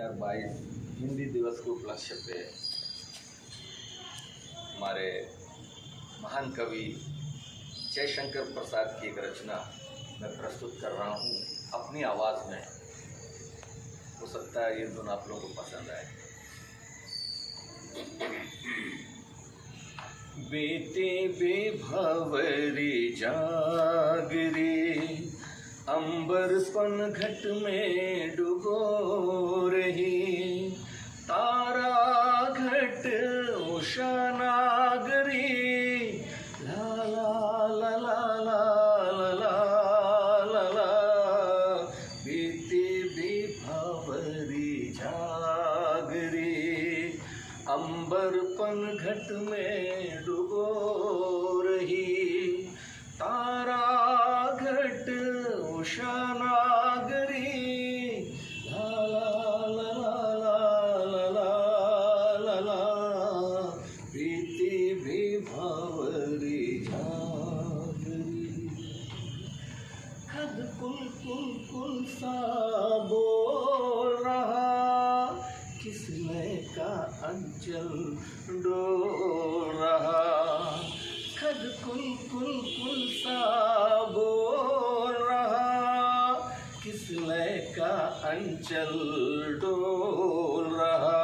2022 हिंदी दिवस के उपलक्ष्य पे हमारे महान कवि जयशंकर प्रसाद की एक रचना मैं प्रस्तुत कर रहा हूँ अपनी आवाज़ में। हो सकता है ये धुन आप लोगों को पसंद आए। बेटे बेभंवरी जागरी, अंबर पनघट में डुबो रही, तारा घट उषा नागरी, ला ला ला ला ला ला ला ला, बेटे बेभंवरी जागरी, अंबर पनघट में डुबो रही, तारा घट उषा नागरी, ला ला ला ला ला ला ला, प्रीति विभावरी जागरी। खद कुल कुल कुल सा बोल रहा, किसने का अंचल डोल रहा, खद कुल कुल कुल सा बोल रहा, किसने का अंचल डोल रहा,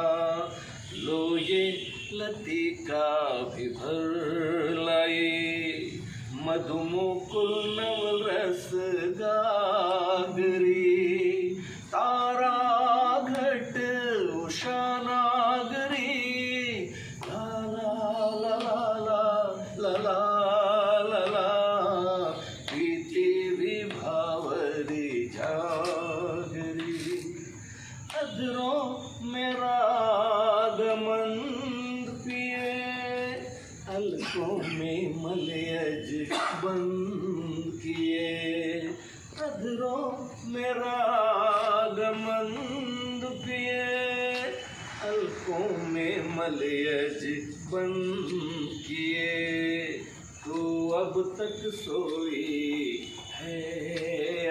लो ये लतिका भी भर लाई, मधुमुकुल नवरस गागरी, तारा घट उषा नागरी, ला ला ला ला ला ला ला, प्रीति विभावरी जागरी। अधरों में राग मंद पिए, अलकों में मलयज बंद किए, अधरों में राग मंद पिए, अलकों में मलयज बंद किए, तो अब तक सोई है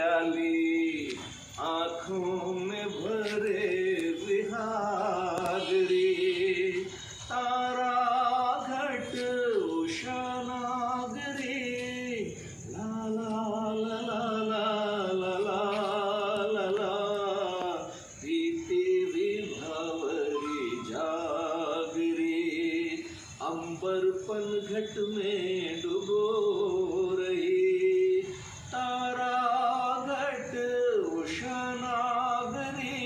आली, आँखों में भरे विहागरी, तारा घट उषा नागरी, ला ला ला ला ला ला ला ला, प्रीति विभावरी जागरी, अंबर पनघट में डुबो रही, तारा घट उषा नागरी,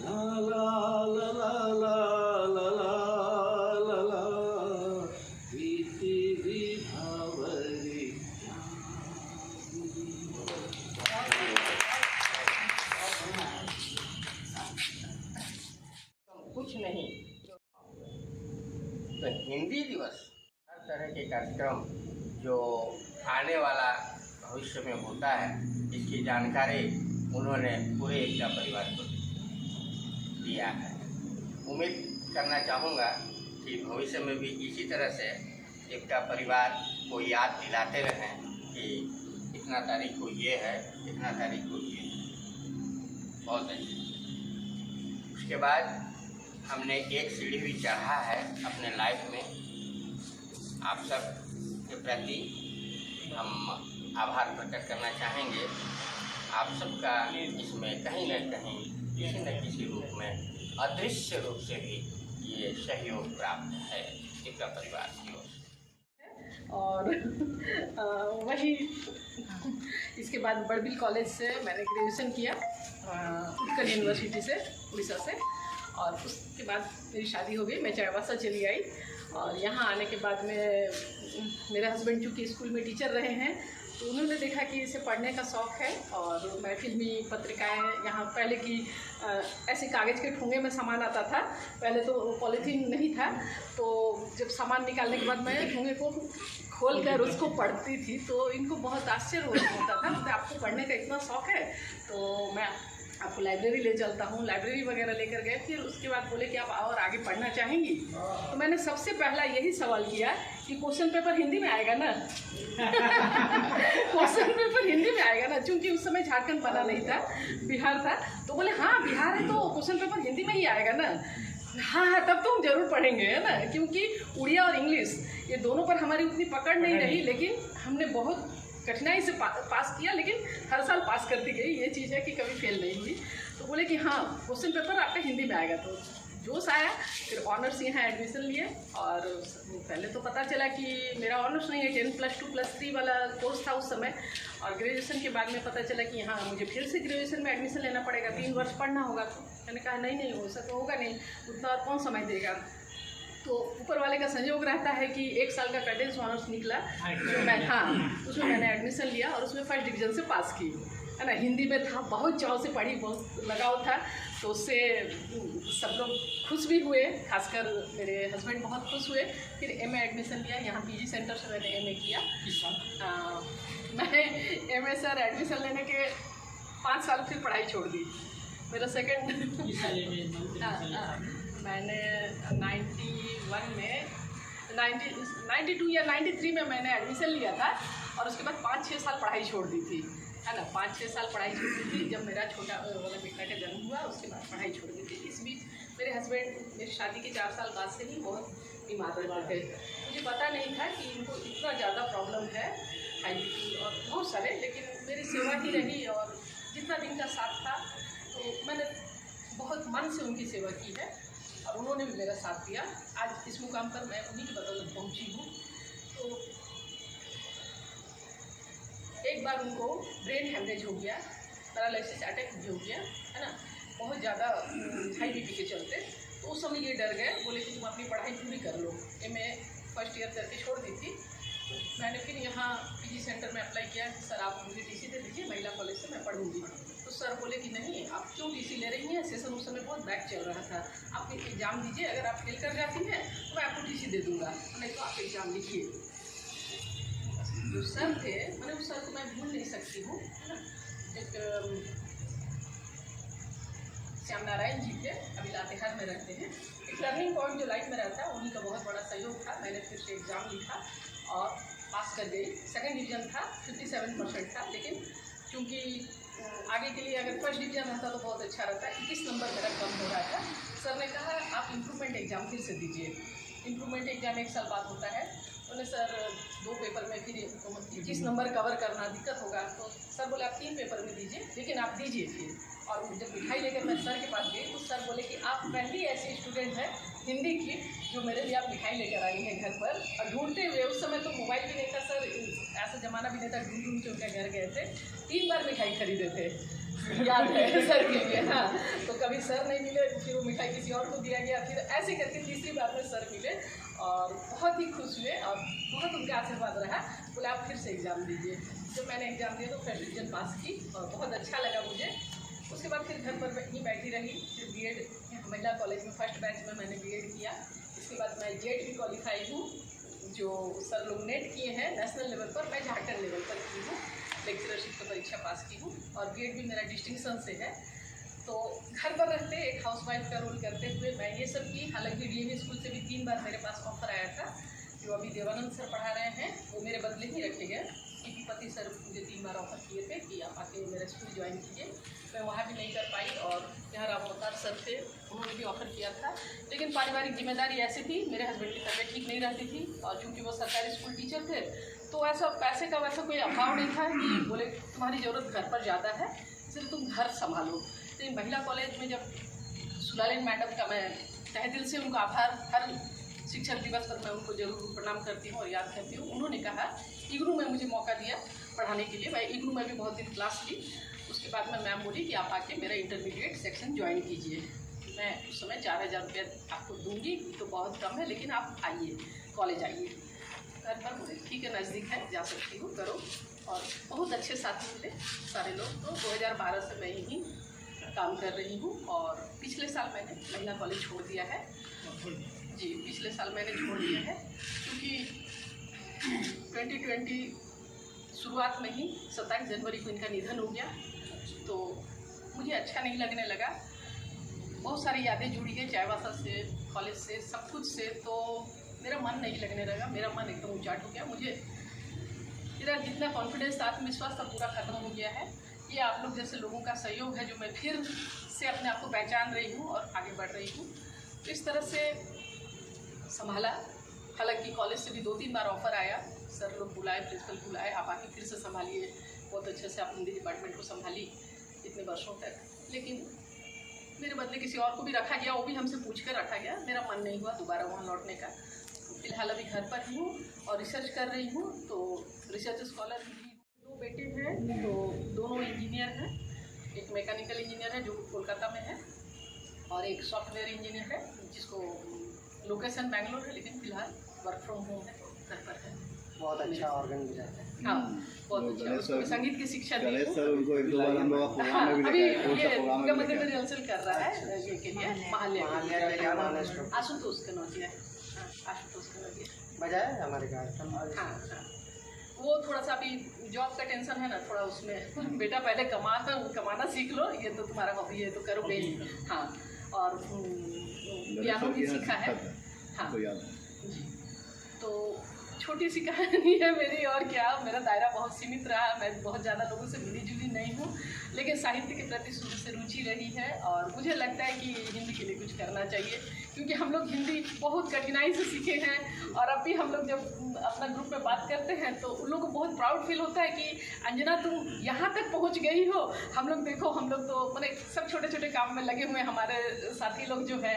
ला ला ला ला ला ला ला ला, प्रीति विभावरी कुछ नहीं। तो हिंदी दिवस हर तरह के कार्यक्रम जो आने वाला भविष्य में होता है, इसकी जानकारी उन्होंने पूरे एकता परिवार को दिया है। उम्मीद करना चाहूँगा कि भविष्य में भी इसी तरह से एकता परिवार को याद दिलाते रहें कि इतना तारीख को ये है, इतना तारीख को ये है। बहुत अच्छी। उसके बाद हमने एक सीढ़ी भी चढ़ा है अपने लाइफ में। आप सब के प्रति हम आभार प्रकट करना चाहेंगे। आप सबका इसमें कहीं न कहीं किसी न किसी रूप में, अदृश्य रूप से भी ये सहयोग प्राप्त है एकता परिवार की ओर से। और वही इसके बाद बड़बिल कॉलेज से मैंने ग्रेजुएशन किया, उत्कल यूनिवर्सिटी से, उड़ीसा से। और उसके बाद मेरी शादी हो गई, मैं चाईबासा चली आई। और यहाँ आने के बाद में मेरे हस्बैंड चूँकि स्कूल में टीचर रहे हैं, तो उन्होंने देखा कि इसे पढ़ने का शौक़ है। और मैं फिल्मी पत्रिकाएँ यहाँ पहले की ऐसे कागज़ के ठोंगे में सामान आता था, पहले तो पॉलीथीन नहीं था। तो जब सामान निकालने के बाद मैं ठोंगे को खोल कर उसको पढ़ती थी, तो इनको बहुत आश्चर्य होता था कि आपको पढ़ने का इतना शौक़ है। तो मैं आपको लाइब्रेरी ले चलता हूँ। लाइब्रेरी वगैरह लेकर गए। फिर उसके बाद बोले कि आप और आगे पढ़ना चाहेंगी? तो मैंने सबसे पहला यही सवाल किया कि क्वेश्चन पेपर हिंदी में आएगा ना? क्वेश्चन पेपर हिंदी में आएगा ना? क्योंकि उस समय झारखंड बना नहीं था, बिहार था। तो बोले हाँ बिहार है तो क्वेश्चन पेपर हिंदी में ही आएगा ना? हाँ तब तो हम जरूर पढ़ेंगे, है ना? क्योंकि उड़िया और इंग्लिश ये दोनों पर हमारी उतनी पकड़ नहीं रही, लेकिन हमने बहुत कठिनाई से पास किया, लेकिन हर साल पास करती गई। ये चीज़ है कि कभी फेल नहीं हुई। तो बोले कि हाँ क्वेश्चन पेपर आपका हिंदी में आएगा। तो जोश आया। फिर ऑनर्स यहाँ एडमिशन लिए। और पहले तो पता चला कि मेरा ऑनर्स नहीं है, 10+2+3 वाला कोर्स था उस समय। और ग्रेजुएशन के बाद में पता चला कि हाँ मुझे फिर से ग्रेजुएशन में एडमिशन लेना पड़ेगा, 3 वर्ष पढ़ना होगा। तो मैंने कहा नहीं हो सकता, होगा नहीं, उतना और कौन समय देगा। तो ऊपर वाले का संयोग रहता है कि 1 साल का कंडेंस ऑनर्स निकला, जो मैं उसमें मैंने एडमिशन लिया और उसमें फर्स्ट डिवीज़न से पास की, है ना? हिंदी में था, बहुत चाव से पढ़ी, बहुत लगाव था। तो उससे सब लोग खुश भी हुए, खासकर मेरे हस्बैंड बहुत खुश हुए। फिर एमए एडमिशन लिया, यहाँ पीजी सेंटर से मैंने एमए किया। मैं एमए सर एडमिशन लेने के 5 साल फिर पढ़ाई छोड़ दी। मेरा सेकंड मैंने 91 में 92 या 93 में मैंने एडमिशन लिया था। और उसके बाद 5-6 साल पढ़ाई छोड़ दी थी, है ना? 5-6 साल पढ़ाई छोड़ दी थी। जब मेरा छोटा वाला बेटा का जन्म हुआ उसके बाद पढ़ाई छोड़ दी थी। इस बीच मेरे हस्बैंड मेरी शादी के 4 साल बाद से ही बहुत बीमार रहते थे। मुझे पता नहीं था कि इनको इतना ज़्यादा प्रॉब्लम है, हाई बीपी और बहुत सारे। लेकिन मेरी सेवा ही रही और जितना दिन का साथ था तो मैंने बहुत मन से उनकी सेवा की है और उन्होंने भी मेरा साथ दिया। आज इस मुकाम पर मैं उन्हीं की बदौलत पहुंची हूँ। तो एक बार उनको ब्रेन हेमरेज हो गया, पैरालिसिस अटैक भी हो गया, है ना? बहुत ज़्यादा हाई बीपी के चलते। तो उस समय ये डर गए, बोले कि तुम अपनी पढ़ाई पूरी कर लो। एमए फर्स्ट ईयर करके छोड़ दी थी। तो मैंने फिर यहाँ पीजी सेंटर में अप्लाई किया कि सर आप मुझे टीसी दे दीजिए, महिला कॉलेज से मैं पढ़ूंगी। तो सर बोले कि नहीं, आप क्यों टीसी ले रही हैं? सेशन उस समय बहुत बैक चल रहा था, आप एग्ज़ाम दीजिए, अगर आप फेल कर जाती हैं तो मैं आपको टीसी दे दूँगा, नहीं तो आप एग्ज़ाम लिखिए। जो सर थे, मैंने उस सर को मैं भूल नहीं सकती हूँ, है ना? एक श्याम नारायण जी थे, अभी लातेहार में रहते हैं। एक टर्निंग पॉइंट जो लाइफ में रहता है उन्हीं का बहुत बड़ा सहयोग था। मैंने फिर से एग्ज़ाम लिखा और पास कर गई। सेकंड डिवीज़न था, 57% था। लेकिन चूँकि आगे के लिए अगर फर्स्ट डिवीज़न रहता तो बहुत अच्छा रहता। 21 नंबर मेरा कम हो रहा था। सर ने कहा आप इम्प्रूवमेंट एग्ज़ाम फिर से दीजिए। इम्प्रूवमेंट एग्ज़ाम 1 साल बाद होता है। उन्हें सर 2 पेपर में फिर 21 नंबर कवर करना दिक्कत होगा। तो सर बोले आप 3 पेपर में दीजिए, लेकिन आप दीजिए फिर। और जब मिठाई लेकर मैं सर के पास गई तो सर बोले कि आप पहली ऐसी स्टूडेंट हैं हिंदी की जो मेरे लिए आप मिठाई लेकर आई हैं घर पर। और ढूंढते हुए, उस समय तो मोबाइल भी नहीं था सर, ऐसा ज़माना भी नहीं था, ढूंढ ढूंढ के उनके घर गए थे। 3 बार मिठाई खरीदे थे, याद है सर के लिए। हाँ, तो कभी सर नहीं मिले तो फिर वो मिठाई किसी और को दिया गया। फिर ऐसे करके तीसरी बार में सर मिले और बहुत ही खुश हुए और बहुत उनका आशीर्वाद रहा। बोले आप फिर से एग्ज़ाम दीजिए। जब मैंने एग्ज़ाम दिया तो फर्स्ट डिवीज़न पास की और बहुत अच्छा लगा मुझे। उसके बाद फिर घर पर ही बैठी रही। फिर बीएड महिला कॉलेज में फर्स्ट बैच में मैंने बीएड किया। इसके बाद मैं जेड भी क्वालिफाई हूँ, जो सर लोग नेट किए हैं नेशनल लेवल पर, मैं झारखंड लेवल पर की हूँ। लेक्चरशिप की परीक्षा पास की हूँ और बीएड भी मेरा डिस्टिंक्शन से है। तो घर पर रहते एक हाउसवाइफ का रोल करते हुए मैं ये सब की। हालांकि डीएवी स्कूल से भी 3 बार मेरे पास ऑफर आया था। जो अभी देवानंद सर पढ़ा रहे हैं वो मेरे बदले ही रखे गए। पति सर मुझे 3 बार ऑफर किए थे कि आप आके मेरा स्कूल ज्वाइन कीजिए। मैं वहाँ भी नहीं कर पाई। और यहाँ राम अवतार सर थे, उन्होंने भी ऑफ़र किया था। लेकिन पारिवारिक जिम्मेदारी ऐसी थी, मेरे हस्बैंड की तबीयत ठीक नहीं रहती थी और चूँकि वो सरकारी स्कूल टीचर थे तो ऐसा पैसे का वैसा कोई अभाव नहीं था कि बोले तुम्हारी ज़रूरत घर पर ज़्यादा है इसलिए तुम घर संभालो। तो महिला कॉलेज में जब सुलालिन मैडम का मैं तहे दिल से उनका आभार, हर शिक्षक दिवस पर मैं उनको जरूर प्रणाम करती हूँ और याद करती हूँ। उन्होंने कहा इग्नू में मुझे मौका दिया पढ़ाने के लिए। मैं इग्नू में भी बहुत दिन क्लास ली। उसके बाद में मैम बोली कि आप आके मेरा इंटरमीडिएट सेक्शन ज्वाइन कीजिए। मैं उस समय 4000 रुपया आपको दूंगी, तो बहुत कम है, लेकिन आप आइए, कॉलेज आइए। घर पर बोले ठीक है, नज़दीक है, जा सकती हूँ, करो। और बहुत अच्छे साथी मिले सारे लोग। तो 2012 से मैं यहीं काम कर रही हूँ और पिछले साल मैंने महिला कॉलेज छोड़ दिया है। जी, पिछले साल मैंने छोड़ दिया है क्योंकि 2020 शुरुआत में ही 27 जनवरी को इनका निधन हो गया। तो मुझे अच्छा नहीं लगने लगा। बहुत सारी यादें जुड़ी है चाईबासा से, कॉलेज से, सब कुछ से, तो मेरा मन नहीं लगने लगा। मेरा मन एकदम उचाट हो गया। मुझे मेरा जितना कॉन्फिडेंस था, आत्मविश्वास था, पूरा खत्म हो गया है। ये आप लोग जैसे लोगों का सहयोग है जो मैं फिर से अपने आप को पहचान रही हूँ और आगे बढ़ रही हूँ। तो इस तरह से संभाला। हालांकि कॉलेज से भी 2-3 बार ऑफ़र आया, सर लोग बुलाए, प्रिंसिपल बुलाए, आप आके फिर से संभालिए, बहुत अच्छे से आप हिंदी डिपार्टमेंट को संभाली इतने वर्षों तक। लेकिन मेरे बदले किसी और को भी रखा गया, वो भी हमसे पूछ कर रखा गया। मेरा मन नहीं हुआ दोबारा वहाँ लौटने का। फिलहाल अभी घर पर ही हूँ और रिसर्च कर रही हूँ, तो रिसर्च स्कॉलर भी हूँ। 2 बेटे हैं, तो दोनों इंजीनियर हैं। एक मैकेनिकल इंजीनियर है जो कोलकाता में है, और एक सॉफ्टवेयर इंजीनियर है जिसको लोकेशन बैंगलोर है, लेकिन फिलहाल वर्क फ्रॉम होम है, घर पर है। बहुत अच्छा ऑर्गेनाइजर है। हाँ, बहुत अच्छा। उसको संगीत की शिक्षा दी हूँ। सर उनको 1-2 बार हम लोग हाँ, अभी ये प्रोग्राम मध्य में रिहर्सल कर रहा है ये के लिए, महाल्या महाल्या के लिए मानस को आशुतोष कनौजिया। हाँ, आशुतोष कनौजिया बजाए हमारे कार्यक्रम। हाँ हाँ, वो थोड़ा सा अभी जॉब का टेंशन है ना थोड़ा उसमें। बेटा पहले कमाना सीख लो, ये तो तुम्हारा हॉबी है तो करोगे ही। हाँ, और पियानो भी सीखा है। हाँ जी, तो छोटी सी कहानी है मेरी, और क्या। मेरा दायरा बहुत सीमित रहा, मैं बहुत ज़्यादा लोगों से मिली जुली नहीं हूँ, लेकिन साहित्य के प्रति शुरू से रुचि रही है। और मुझे लगता है कि हिंदी के लिए कुछ करना चाहिए, क्योंकि हम लोग हिंदी बहुत कठिनाई से सीखे हैं। और अब भी हम लोग जब अपना ग्रुप में बात करते हैं तो उन लोगों को बहुत प्राउड फील होता है कि अंजना तुम यहाँ तक पहुँच गई हो। हम लोग देखो, हम लोग तो मैंने सब छोटे छोटे काम में लगे हुए हैं। हमारे साथी लोग जो है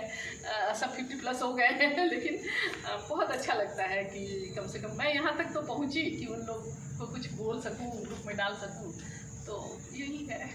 सब 50+ हो गए हैं, लेकिन बहुत अच्छा लगता है कि कम से कम मैं यहाँ तक तो पहुँची कि उन लोग को कुछ बोल सकूँ, ग्रुप में डाल सकूँ। तो यही है।